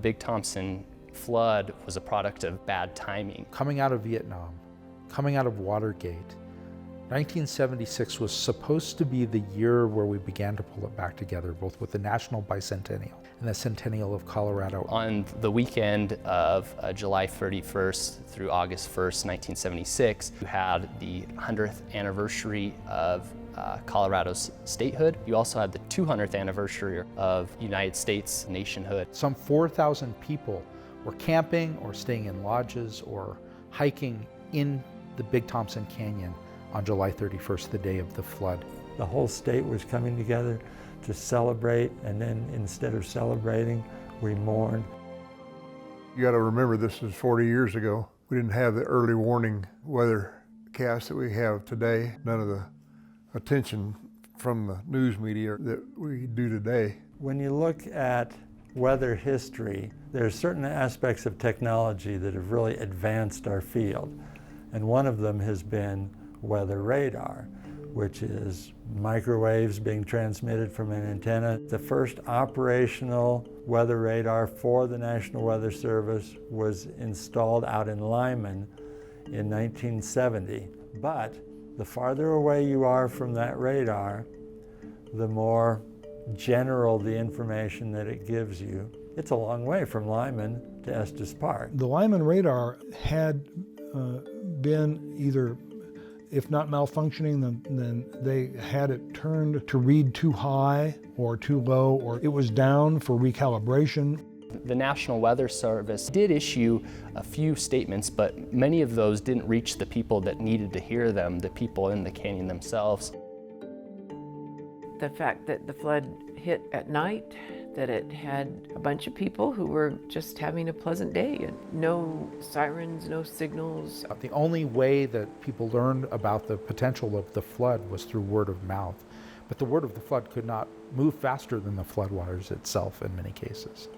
Big Thompson Flood was a product of bad timing. Coming out of Vietnam, coming out of Watergate, 1976 was supposed to be the year where we began to pull it back together, both with the National Bicentennial and the Centennial of Colorado. On the weekend of July 31st through August 1st, 1976, you had the 100th anniversary of Colorado's statehood. You also had the 200th anniversary of United States nationhood. Some 4,000 people were camping or staying in lodges or hiking in the Big Thompson Canyon on July 31st, the day of the flood. The whole state was coming together to celebrate, and then instead of celebrating, we mourned. You got to remember, this is 40 years ago. We didn't have the early warning weathercast that we have today. None of the attention from the news media that we do today. When you look at weather history, there are certain aspects of technology that have really advanced our field. And one of them has been weather radar, which is microwaves being transmitted from an antenna. The first operational weather radar for the National Weather Service was installed out in Limon in 1970. But the farther away you are from that radar, the more general the information that it gives you. It's a long way from Limon to Estes Park. The Limon radar had been either, if not malfunctioning, then they had it turned to read too high or too low, or it was down for recalibration. The National Weather Service did issue a few statements, but many of those didn't reach the people that needed to hear them, the people in the canyon themselves. The fact that the flood hit at night, that it had a bunch of people who were just having a pleasant day, and no sirens, no signals. The only way that people learned about the potential of the flood was through word of mouth. But the word of the flood could not move faster than the floodwaters itself in many cases.